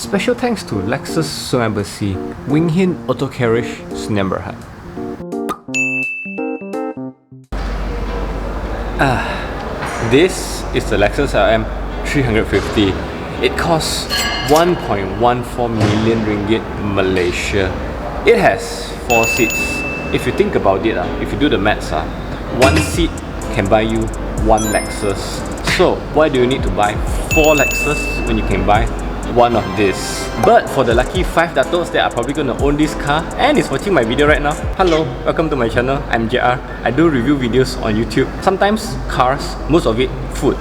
Special thanks to Lexus Sg Besi, winghin auto carriage snembberhat. This is the Lexus Lm350. It costs 1.14 million ringgit Malaysia. It has 4 seats. If you think about it, if you do the maths, one seat can buy you one Lexus. So why do you need to buy 4 Lexus when you can buy one of this? But for the lucky 5 datos that are probably going to own this car and is watching my video right now, hello, welcome to my channel. I'm JR. I do review videos on YouTube. Sometimes cars, most of it food.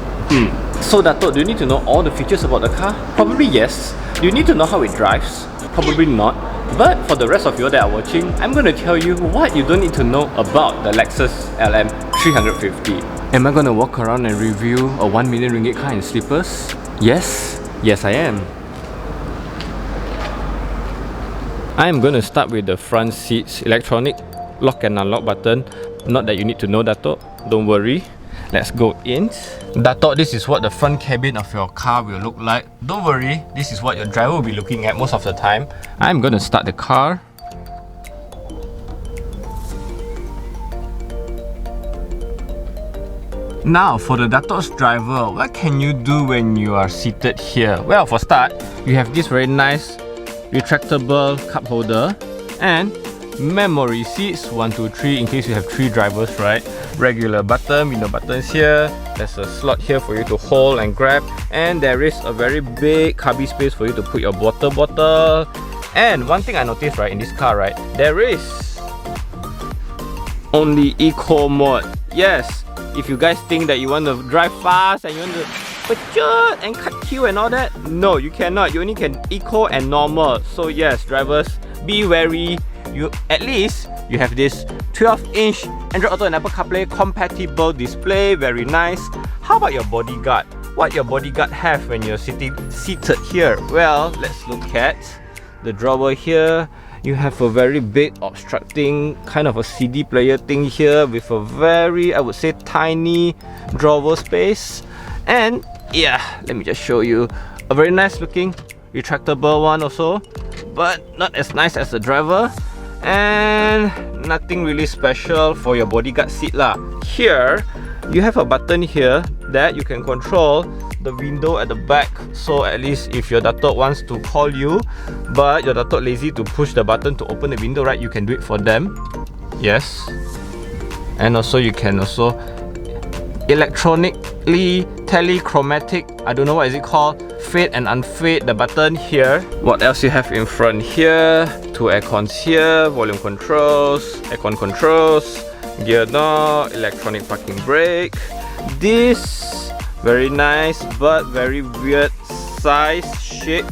So Dato, do you need to know all the features about the car? Probably yes. Do you need to know how it drives? Probably not. But for the rest of you that are watching, I'm going to tell you what you don't need to know about the Lexus Lm350. Am I going to walk around and review a 1 million ringgit car in slippers? Yes. Yes, I am. I'm going to start with the front seats, electronic lock and unlock button. Not that you need to know, Dato. Don't worry. Let's go in. Dato, this is what the front cabin of your car will look like. Don't worry, this is what your driver will be looking at most of the time. I'm going to start the car. Now, for the Dato's driver, what can you do when you are seated here? Well, for start, you have this very nice retractable cup holder and memory seats 1, 2, 3 in case you have 3 drivers, right? Regular button, window buttons here. There's a slot here for you to hold and grab, and there is a very big cubby space for you to put your water bottle. And one thing I noticed, right, in this car, right, there is only eco mode. Yes, if you guys think that you want to drive fast and you want to pachut and cut queue and all that, no, you cannot. You only can eco and normal. So yes, drivers, be wary. You at least you have this 12-inch Android Auto and Apple Carplay compatible display, very nice. How about your bodyguard? What your bodyguard have when you're seated here? Well, let's look at the drawer here. You have a very big obstructing kind of a CD player thing here with a very, I would say, tiny drawer space. And yeah, let me just show you a very nice looking retractable one also, but not as nice as the driver. And nothing really special for your bodyguard seat lah. Here, you have a button here that you can control the window at the back. So at least if your Dato wants to call you, but your Dato lazy to push the button to open the window, right, you can do it for them. Yes. And also you can also electronically telechromatic, I don't know what is it called, fade and unfade the button here. What else you have in front here? 2 aircons here, volume controls, aircon controls, gear knob, electronic parking brake. This very nice but very weird size shape.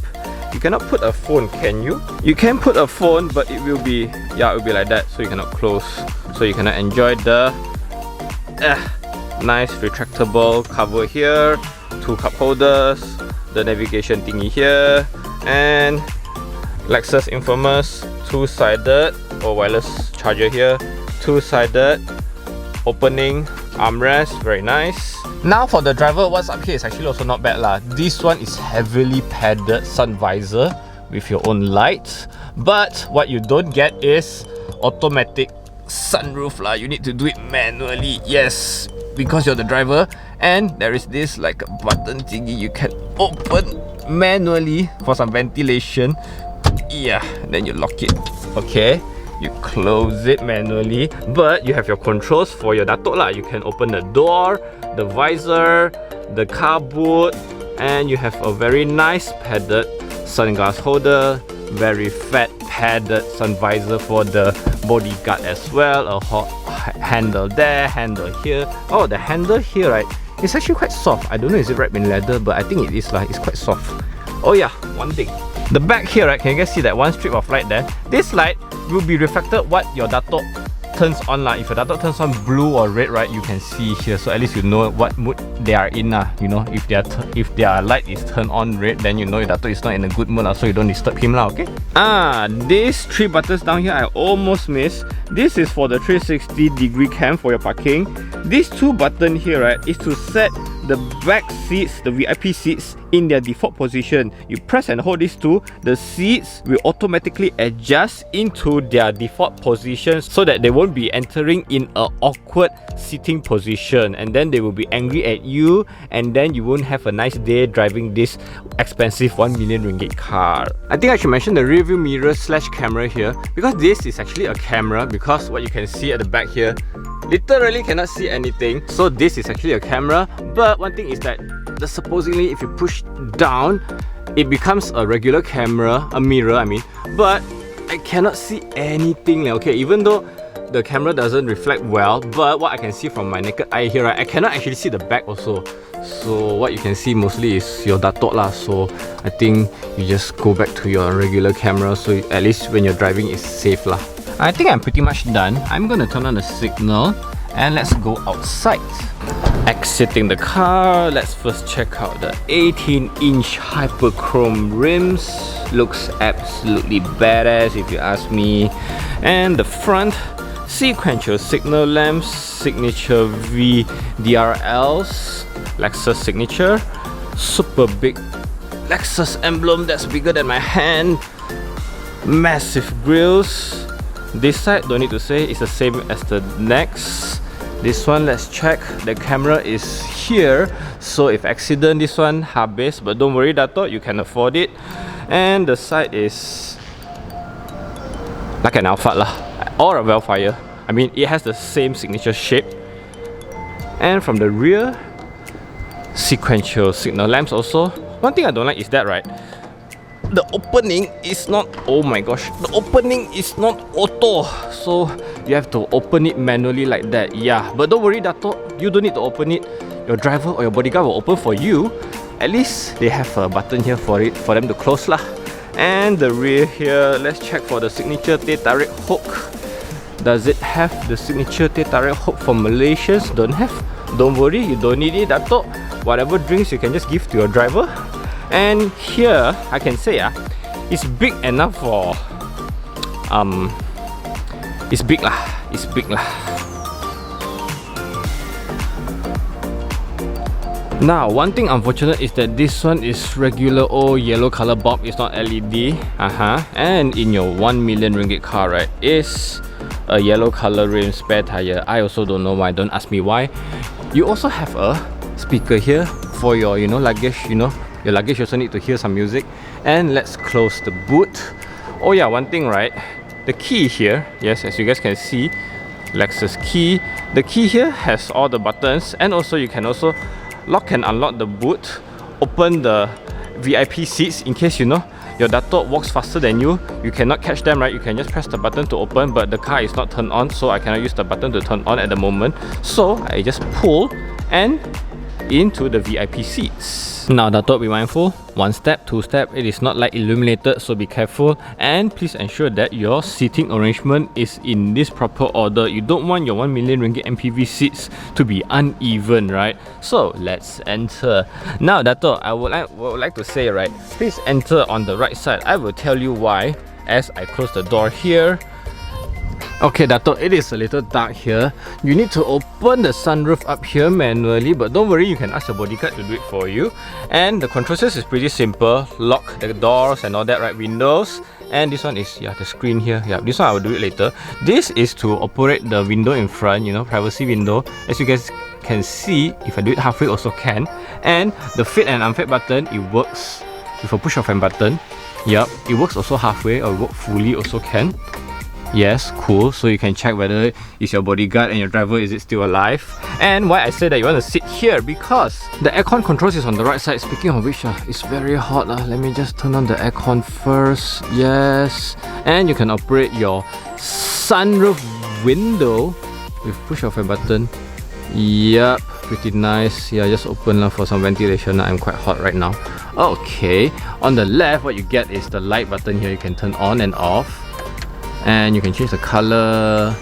You cannot put a phone, can you? You can put a phone, but it will be, yeah, it will be like that, so you cannot close. So you cannot enjoy the nice retractable cover here, 2 cup holders, the navigation thingy here, and Lexus infamous 2-sided or wireless charger here, 2-sided opening armrest, very nice. Now for the driver, what's up here is actually also not bad lah. This one is heavily padded sun visor with your own lights, but what you don't get is automatic sunroof lah. You need to do it manually, yes, because you're the driver. And there is this like a button thingy you can open manually for some ventilation. Yeah, then you lock it. Okay, you close it manually, but you have your controls for your Dato lah. You can open the door, the visor, the car boot, and you have a very nice padded sunglass holder, very fat padded sun visor for the bodyguard as well. A handle there, handle here. Oh, the handle here, right, it's actually quite soft. I don't know is it wrapped in leather, but I think it is lah. It's quite soft. Oh yeah, one thing, the back here, right, can you guys see that one strip of light there? This light will be reflected what your Dato turns on lah. If your Dato turns on blue or red, right, you can see here, so at least you know what mood they are in lah. You know, if their light is turned on red, then you know your Dato is not in a good mood lah, so you don't disturb him lah. Okay. These 3 buttons down here I almost missed. This is for the 360 degree cam for your parking. These 2 buttons here, right, is to set the back seats, the VIP seats, in their default position. You press and hold these two, the seats will automatically adjust into their default position so that they won't be entering in an awkward sitting position, and then they will be angry at you, and then you won't have a nice day driving this expensive 1 million ringgit car. I think I should mention the rear view mirror / camera here, because this is actually a camera, because what you can see at the back here, literally cannot see anything. So this is actually a camera, but one thing is that supposedly if you push down, it becomes a regular camera, a mirror I mean, but I cannot see anything. Okay, even though the camera doesn't reflect well, but what I can see from my naked eye here, right, I cannot actually see the back also. So what you can see mostly is your datuk lah. So I think you just go back to your regular camera, so at least when you're driving it's safe lah. I think I'm pretty much done. I'm gonna turn on the signal and let's go outside. Exiting the car, let's first check out the 18-inch hyperchrome rims. Looks absolutely badass if you ask me. And the front, sequential signal lamps, signature VDRLs, Lexus signature, super big Lexus emblem that's bigger than my hand, massive grills. This side, don't need to say, it's the same as the next. This one, let's check. The camera is here, so if accident, this one habis, but don't worry datuk, you can afford it. And the side is like an Alphard lah, or a Vellfire. I mean, it has the same signature shape. And from the rear, sequential signal lamps also. One thing I don't like is that, right, the opening is not, oh my gosh, the opening is not auto, so you have to open it manually like that. Yeah, but don't worry datuk, you don't need to open it, your driver or your bodyguard will open for you. At least they have a button here for it, for them to close lah. And the rear here, let's check for the signature teh tarik hook. Does it have the signature teh tarik hook for Malaysians? Don't have. Don't worry, you don't need it datuk. Whatever drinks you can just give to your driver. And here I can say it's big enough for it's big lah. Now one thing unfortunate is that this one is regular old yellow color bulb, it's not LED. And in your 1 million ringgit car, right, is a yellow color rim, spare tire. I also don't know why, don't ask me why. You also have a speaker here for your luggage, your luggage also need to hear some music. And let's close the boot. Oh yeah, one thing, right, the key here, yes, as you guys can see, Lexus key. The key here has all the buttons, and also you can also lock and unlock the boot, open the VIP seats in case your datuk walks faster than you cannot catch them, right? You can just press the button to open, but the car is not turned on, so I cannot use the button to turn on at the moment. So I just pull and into the VIP seats. Now datuk, be mindful, 1 step, 2 step, it is not like illuminated, so be careful, and please ensure that your seating arrangement is in this proper order. You don't want your 1 million ringgit MPV seats to be uneven, right? So let's enter. Now datuk, I would like to say, right, please enter on the right side. I will tell you why as I close the door here. Okay datuk, it is a little dark here. You need to open the sunroof up here manually, but don't worry, you can ask the bodyguard to do it for you. And the control system is pretty simple. Lock the doors and all that, right? Windows. And this one is, the screen here. Yeah, this one I will do it later. This is to operate the window in front, privacy window. As you guys can see, if I do it halfway also can. And the fade and unfade button, it works with a push of a button. Yep, it works also halfway, or work fully also can. Yes, cool. So you can check whether it's your bodyguard and your driver, is it still alive. And why I say that you want to sit here, because the aircon controls is on the right side. Speaking of which, it's very hot. Let me just turn on the aircon first. Yes. And you can operate your sunroof window with push of a button. Yep, pretty nice. Yeah, just open for some ventilation. I'm quite hot right now. Okay, on the left, what you get is the light button here. You can turn on and off. And you can change the color.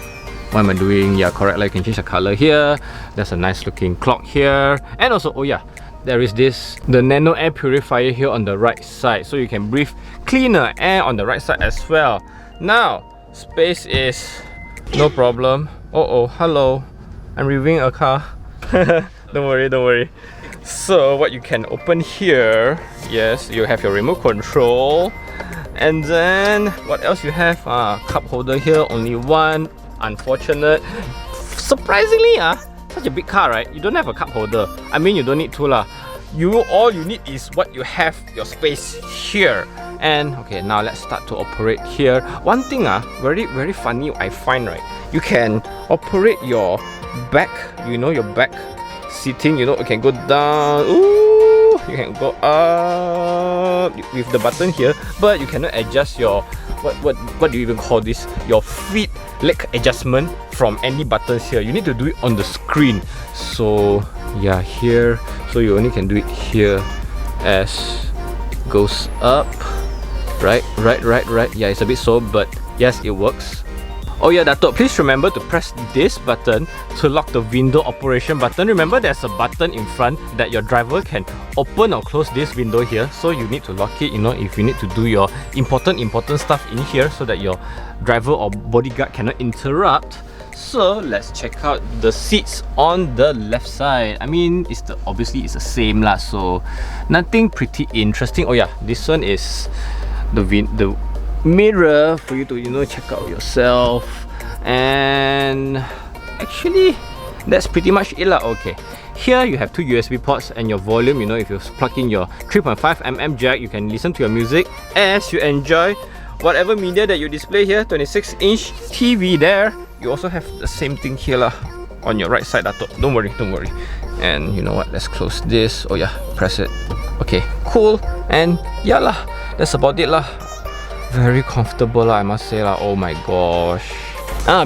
What am I doing? Yeah, correct. You can change the color here. There's a nice looking clock here. And also, oh yeah, there is the nano air purifier here on the right side, so you can breathe cleaner air on the right side as well. Now, space is no problem. Oh, hello. I'm reviewing a car. Don't worry. So what you can open here, yes, you have your remote control. And then what else you have? Cup holder here, only one. Unfortunate. Surprisingly, such a big car, right? You don't have a cup holder. I mean, you don't need to lah. All you need is what you have, your space here. And okay, now let's start to operate here. One thing very funny I find, right? You can operate your back, your back seating, you can go down. Ooh, you can go up with the button here, but you cannot adjust your what do you even call this? Your feet leg adjustment from any buttons here. You need to do it on the screen. So yeah, here. So you only can do it here as goes up. Right. Yeah, it's a bit slow, but yes, it works. Oh yeah, Dato', please remember to press this button to lock the window operation button. Remember, there's a button in front that your driver can open or close this window here. So you need to lock it, if you need to do your important stuff in here so that your driver or bodyguard cannot interrupt. So let's check out the seats on the left side. I mean, obviously it's the same lah, so nothing pretty interesting. Oh yeah, this one is the mirror for you to check out yourself. And actually that's pretty much it lah. Okay, here you have two USB ports and your volume. If you plug in your 3.5mm jack, you can listen to your music as you enjoy whatever media that you display here. 26-inch TV there. You also have the same thing here lah on your right side, Dato'. Don't worry. And you know what, let's close this. Oh yeah, press it. Okay, cool. And yeah lah, that's about it lah. Very comfortable lah, I must say lah. Oh my gosh.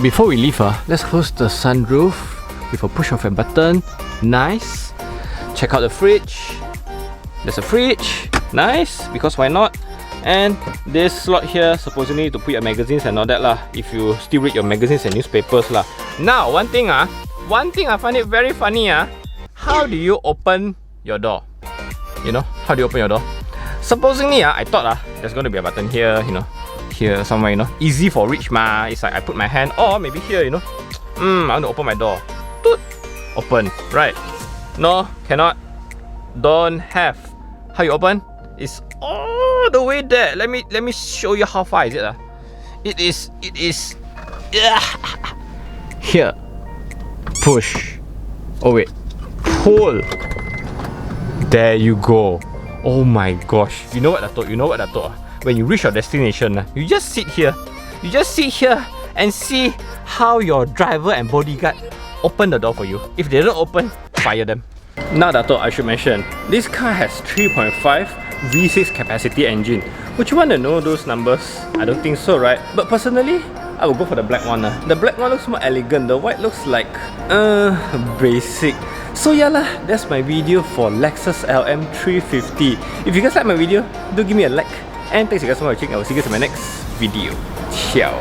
Before we leave, let's close the sunroof with a push of a button. Nice. Check out the fridge. There's a fridge. Nice, because why not? And this slot here, supposedly to put your magazines and all that lah, if you still read your magazines and newspapers lah. Now, one thing I find it very funny. How do you open your door? How do you open your door? Supposedly, I thought there's going to be a button here, here somewhere, easy for reach ma. It's like I put my hand, or maybe here, I want to open my door. Toot. Open, right? No, cannot. Don't have. How you open? It's all the way there. Let me show you how far is it. It is here. Push. Oh wait. Pull. There you go. Oh my gosh. You know what I thought? When you reach your destination, you just sit here. And see how your driver and bodyguard open the door for you. If they don't open, fire them. Now, Dato', I should mention, this car has 3.5 V6 capacity engine. Would you want to know those numbers? I don't think so, right? But personally, I will go for the black one. The black one looks more elegant. The white looks like basic. So yeah lah, that's my video for Lexus Lm350. If you guys like my video, do give me a like. And thanks you guys for watching. I will see you guys in my next video. Ciao.